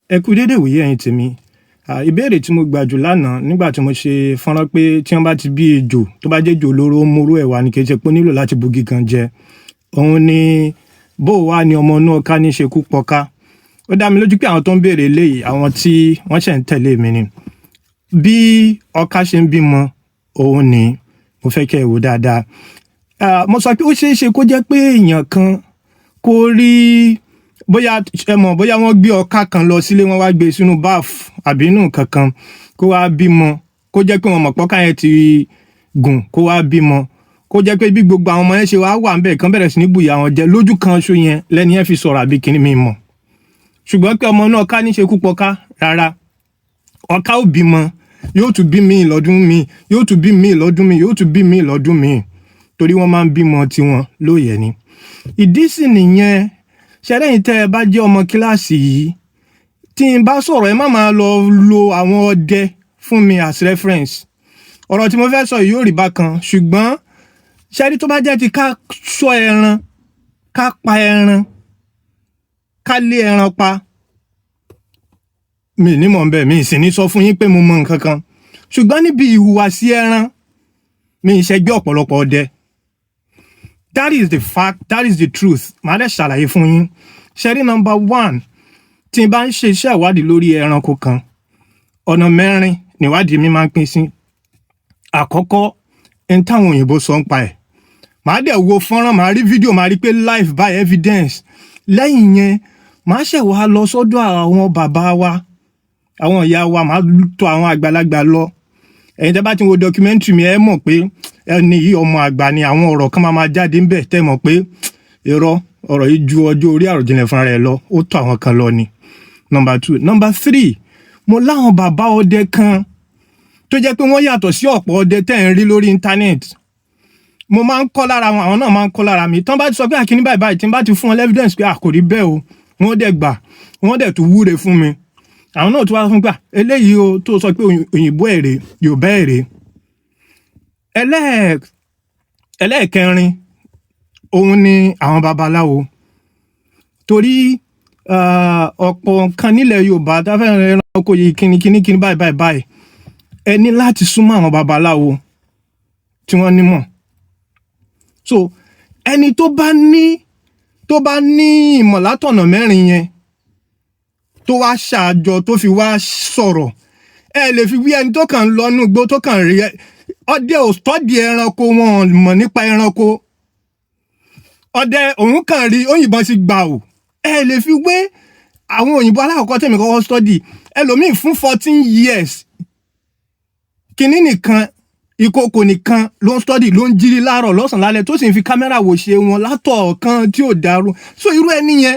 Ẹ kú dédé wòye ẹ̀yin tèmi. Ìbéèrè tí mo gbà jù lánàá nígbà tí mo ṣe fọ́nrán pé tí wọ́n bá ti bí ejò tó bá jẹ́ ejò olóró ó múrú ẹ̀ wá ní kì í ṣe pé ó nílò láti bugi kan jẹ. Òun ni bó wá ni ọmọ inú ọká ní ṣekú pọká. Ó dá mi lójú pé àwọn tó ń béèrè eléyìí àwọn tí wọ́n ṣẹ̀ ń tẹ̀lé mi ni. Bí ọká ṣe ń bímọ òun ni mo fẹ́ kẹ́ ẹ wò dáadáa. Mo sọ pé ó ṣeé ṣe kó jẹ́ pé èèyàn kan kó rí bóyá wọ́n gbé ọká kan lọ sílé wọn wá gbé sínú báf àbí inú kankan kó wá bímọ kó jẹ́ pé wọn mọ̀ pọ́ká yẹn ti gùn kó wá bímọ kó jẹ́ pé bí gbogbo àwọn ọmọ yẹn ṣe wá wà ńbẹ̀ kan bẹ̀rẹ̀ sí ní bùyà wọn jẹ lójú kan ṣo yẹn lẹ́ni yẹn fi sọ̀rọ̀ àbí kíní mi mọ̀ ṣùgbọ́n pé ọmọ náà ká ní ṣekú pọká rárá ọká ò bímọ yóò tún bí mi lọ́dún mi yóò tún bí mi lọ́dún mi yóò tún bí mi lọ́dún mi torí wọ́n máa ń bímọ tiwọn lóye ni ìdí sì nìyẹn ṣẹ́rẹ́yìn tẹ́ ẹ bá jẹ́ ọmọ kíláàsì yìí tí n bá sọ̀rọ̀ ẹ má máa lọ lo àwọn ọdẹ fún mi as reference ọ̀rọ̀ tí mo fẹ́ sọ yìí yóò rí bákan ṣùgbọ́n ṣẹ́rí tó bá jẹ́ ti ká ṣọ́ ẹran ká pa ẹran ká lé ẹran pa mi ní mọ̀ bẹ́ẹ̀ mi sì ní sọ fún yín pé mo mọ nǹkan kan ṣùgbọ́n níbi ìhùwàsí ẹran mi ìṣẹ́gbẹ́ ọ̀pọ̀lọpọ̀ ọdẹ. That is the fact, that is the truth. Màá dẹ̀ ṣàlàyé fún yín. Ṣẹ́rí number one, tí n bá ń ṣe iṣẹ́ ìwádìí lórí ẹranko kan, ọ̀nà mẹ́rin níwádìí mi máa ń pín sí. Àkọ́kọ́, ẹni táwọn òyìnbó sọ ń pa ẹ̀. Màá dẹ̀ wo fọ́nrán, màá rí fídíò, màá rí pé live by evidence. Lẹ́yìn yẹn, màá ṣẹ̀ wá lọ sọ́dọ̀ àwọn bàbá wa, àwọn ìyá wa, màá tọ̀ àwọn àgbàlagbà lọ. Ẹ̀yin tẹ́ bá ti wo documentary mi ẹ mọ̀ pé ẹni yìí ọmọ àgbà ni àwọn ọ̀rọ̀ kan máa jáde ńbẹ̀ tẹ́ mọ̀ pé irọ́ ọ̀rọ̀ yìí ju ọjọ́ orí àròjinlẹ̀ fúnra rẹ̀ lọ ó tó àwọn kan lọ ni. Number 2. Number 3, mo láwọn bàbá ọdẹ kan tó jẹ́ pé wọ́n yàtọ̀ sí ọ̀pọ̀ ọdẹ tẹ́ ń rí lórí íńtánẹ́ẹ̀tì. Mo máa ń kọ́ lára wọn àwọn náà máa ń kọ́ lára mi tán bá ti sọ pé àkíní báyìí tí n bá ti fún wọn evidence pé kò rí bẹ́ẹ̀ o wọ́n dẹ̀ gbà wọ́n dẹ̀ tún wúre fún mi. Àwọn náà tún wá fún gbà eléyìí o tó sọ pé òyìnbó èrè Yorùbá èrè. Ẹlẹ́ẹ̀kẹrin òun ni àwọn babaláwo torí ọ̀pọ̀ nǹkan nílẹ̀ Yorùbá táfẹ́ràn ẹranko yìí kíní báyìí ẹ ní láti súnmọ́ àwọn babaláwo tí wọ́n nímọ̀. So ẹni tó bá ní ìmọ̀ látọ̀nà mẹ́rin yẹn tó wá ṣàjọ tó fi wá sọ̀rọ̀ ẹ lè fi wí ẹni tó kàn ń lọ inú igbó tó kàn rí ọdẹ ò tọ́dì ẹranko wọn mọ̀ nípa ẹranko ọdẹ òun kàn rí òyìnbọn sí gbà ò ẹ lè fi wé àwọn òyìnbó alákọ̀ọ́kọ́ tẹ̀mí kọ́kọ́ study ẹlòmíì fún 14 years kínní nìkan ìkòkò nìkan ló ń study ló ń jírí láàárọ̀ lọ́sàn-án lálẹ́ tó sì ń fi kámẹ́rà wò ṣe wọn látọ̀ kan tí ò dàrú so irú ẹni yẹn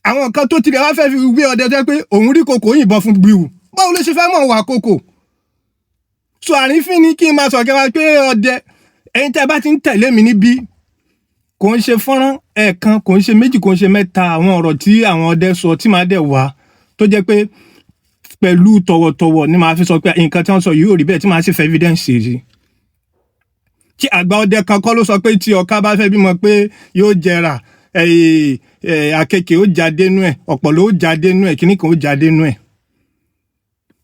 àwọn kan tó tirẹ̀ wá fẹ́ fi wé ọdẹ tó yẹ pé òun rí kòkò òyìnbọn fún gbìwù báwo ló ṣe fẹ́ mọ̀ wà kòkò so àrífín ni kí n máa sọ̀kẹ́ wá pé ọdẹ ẹ̀yin tẹ́ bá ti ń tẹ̀lé mi níbí kò ń ṣe fọ́nrán ẹ̀ẹ̀kan kò ń ṣe méjì kò ń ṣe mẹ́ta àwọn ọ̀rọ̀ tí àwọn ọdẹ sọ tí màá dẹ̀ wá tó jẹ́ pé pẹ̀lú tọ̀wọ̀tọ̀wọ̀ ni màá fi sọ pé nǹkan tí wọ́n sọ yìí ò rí bẹ́ẹ̀ tí màá sì fẹ́ evidence sí tí àgbà ọdẹ kan kọ́ ló sọ pé tí ọká bá fẹ́ bímọ pé yóò jẹrà àkekèé ó jáde nú ẹ̀ ọ̀pọ̀lọ́ ó jáde nú ẹ̀ kíní kan ó jáde nú ẹ̀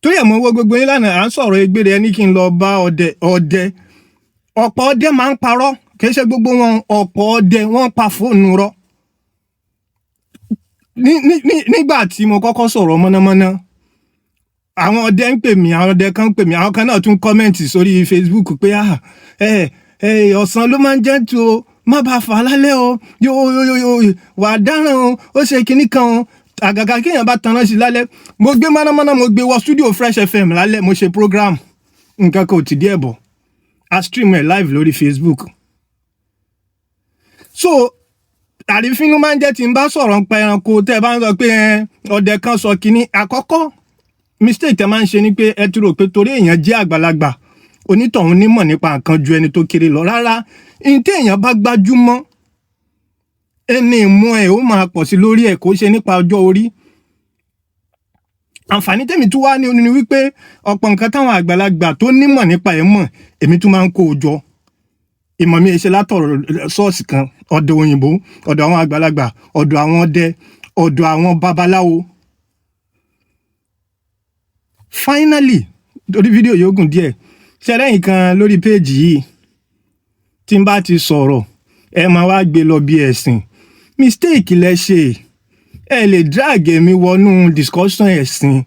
torí ẹ̀ mọ̀ owó gbogbo yín lánàá à ń sọ̀rọ̀ egbére ẹni kí n lọ bá ọdẹ ọ̀pọ̀ ọdẹ máa ń parọ́ kì í ṣe gbogbo wọn ọ̀pọ̀ ọdẹ wọ́n pa fóònù rọ́ nígbà tí mo kọ́kọ́ sọ̀rọ̀ mọ́nàmọ́ná àwọn ọdẹ ń pè mí àwọn ọdẹ kan ń pè mí àwọn kan náà tún kọ́mẹ̀ntì sórí Facebook pé ọ̀sán ló máa ń jẹ́ tó má bàa fà á lálẹ́ o yóò wà á dáràn o ó ṣe kinní kan o àgàgà kéèyàn bá tanná sí lálẹ́ mo gbé mọ́nàmọ́ná mo gbé wọ studio Fresh FM lálẹ́ mo ṣe program nǹkan kan ò ti díẹ̀ bọ̀ a stream ẹ̀ live lórí Facebook so àrífín ló máa ń jẹ́ tí n bá sọ̀rọ̀ ń pa ẹranko tẹ́ ẹ bá ń sọ pé ọdẹ kan sọ kínní àkọ́kọ́ mistake tẹ́ máa ń ṣe ni pé ẹ ti rò pé torí èèyàn jẹ́ àgbàlagbà onítọ̀hún nímọ̀ nípa nǹkan ju ẹni tó kéré lọ rárá ní tí èèyàn bá gbájúmọ́ ẹni ìmọ̀ ẹ̀ ó máa pọ̀ sí lórí ẹ̀ kó ṣe nípa ọjọ́ orí àǹfààní tèmi tún wá ní oní ni wípé ọ̀pọ̀ nǹkan táwọn àgbàlagbà tó nímọ̀ nípa ẹ̀ mọ̀ èmi tún máa ń kó o jọ ìmọ̀ mi ṣe látọ̀rọ̀ ṣọ́ọ̀ṣì kan ọ̀dọ̀ òyìnbó ọ̀dọ̀ àwọn àgbàlagbà ọ̀dọ̀ àwọn ọdẹ ọ̀dọ̀ àwọn babaláwo finally torí fídíò yóò gùn díẹ̀ ṣe lẹ́yìn kan lórí péèjì yìí tí n bá ti sọ̀rọ̀ ẹ máa wá gbé lọ bí ẹ̀sìn mistake lẹ ṣe ẹ lè drag mi wọnú discussion ẹ̀sìn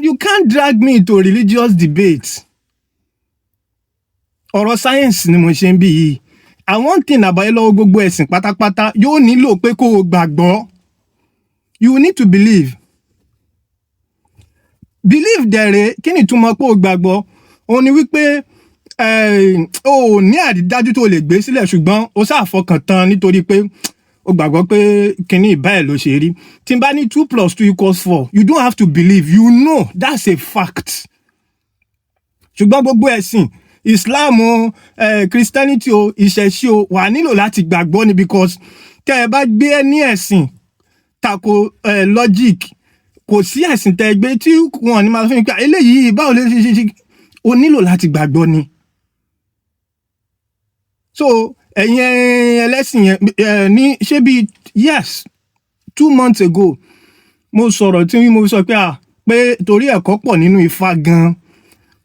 you can't drag me into religious debate ọ̀rọ̀ science ni mo ṣe ń bí yìí àwọn tí nàbàyẹ lọ́wọ́ gbogbo ẹ̀sìn pátápátá yóò nílò pé kó o gbàgbọ́ you need to believe dẹ̀rẹ̀ kí ni túmọ̀ pé o gbàgbọ́ òun ni wípé o ní àrídájú tó lè gbé sílẹ̀ ṣùgbọ́n o ṣàfọkàn tán nítorí pé o gbàgbọ́ pé kíní ìbáyẹ̀ ló ṣe rí tí n bá ní 2 + 2 = 4 you don't have to believe you know that's a fact ṣùgbọ́n gbogbo ẹ̀sìn Islam o Christianity o ìṣẹ̀ṣe o wà nílò láti gbàgbọ́ ni because tẹ́ ẹ bá gbé ní ẹ̀sìn tako logic kò sí ẹ̀sìn tẹ́ ẹ gbé tí wọ́n ní máa fi ń pa eléyìí báwo lè ṣe o nílò láti gbàgbọ́ ni so ẹ̀yin ẹlẹ́sìn yẹn ní ṣé bí yes 2 months ago mo sọ̀rọ̀ tí mo sọ pé torí ẹ̀kọ́ pọ̀ nínú Ifá gan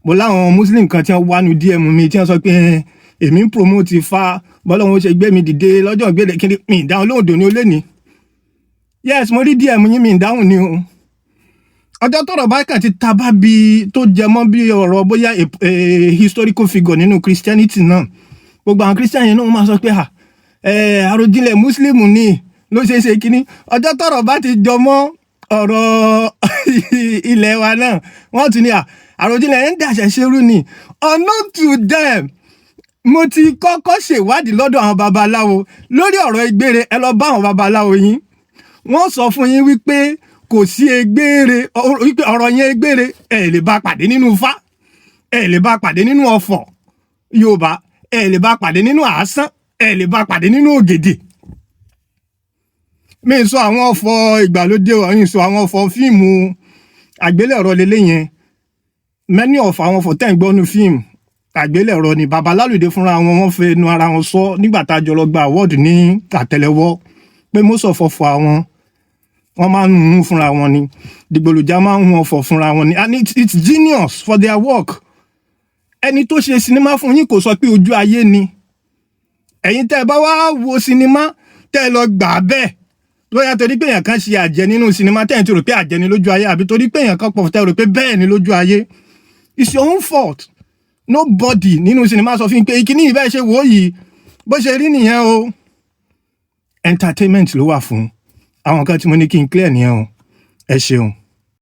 mo láwọn Muslim kan tí wọ́n wá nu DM mi tí wọ́n sọ pé èmi ń promote Ifá bọ́lá wọn ṣe gbé mi dìde lọ́jọ́ ìgbélé kí mi ìdáhùn lóhùn dòní ó lé ní yes mo rí DM yín mi ìdáhùn ni o ọjọ́ tọ́rọ̀ bá kàn ti ta bá bi tó jẹ mọ́ bí ọ̀rọ̀ bóyá historical figure nínú Christianity náà gbogbo àwọn Christian yẹn náà máa sọ pé àròjinlẹ̀ Muslim ni ló ṣe é ṣe kínní ọjọ́ tọ́rọ̀ bá ti jọ mọ́ ọ̀rọ̀ ilẹ̀ wa náà wọ́n ti ní àròjinlẹ̀ ń dàṣẹ̀ ṣerú ni unknown to them mo ti kọ́kọ́ ṣèwádìí lọ́dọ̀ àwọn babaláwo lórí ọ̀rọ̀ egbére ẹ lọ bá àwọn babaláwo yín wọ́n sọ fún yín wípé kò sí egbére wípé ọ̀rọ̀ yẹn egbére ẹ lè bá pàdé nínú Ifá ẹ lè bá pàdé nínú Ọ̀fọ̀ Yorùbá ẹ lè bá pàdé nínú Àásán ẹ lè bá pàdé nínú Ògèdè mi sọ àwọn ọ̀fọ̀ ìgbàlódé ọ̀hún sọ àwọn ọ̀fọ̀ fíìmù àgbélẹ̀rọ lélẹ̀ yẹn many of àwọn ọ̀fọ̀ tẹ́ ń gbọ́nu fíìmù àgbélẹ̀rọ ni bàbá Lálùdé fúnra wọn fẹ́ nu ara wọn sọ nígbà tá a jọ lọ gba award ní Àtẹ́lẹwọ́ pé most of ọ̀fọ̀ àwọn wọ́n máa ń mú fúnra wọn ni dìgbòlùjà máa ń hun ọ̀fọ̀ fúnra wọn ni and it's genius for their work ẹni tó ṣe sinimá fún yín kò sọ pé ojú ayé ni ẹ̀yin tẹ́ ẹ bá wá wo sinimá tẹ́ ẹ lọ gbà bẹ́ẹ̀ lóyá torí pé èèyàn kan ṣe àjẹ́ nínú sinimá tẹ́ ẹ ti rò pé àjẹ́ ni lójú ayé àbí torí pé èèyàn kan pọ̀ tẹ́ ẹ rò pé bẹ́ẹ̀ ni lójú ayé it's your own fault nobody nínú sinimá sọ fún yín pé ìkíní ìbẹ́ ṣe wò ó yìí bó ṣe rí nìyẹn o entertainment ló wà fún àwọn kan tí mo ní kí n clear nìyẹn o ẹ ṣeun.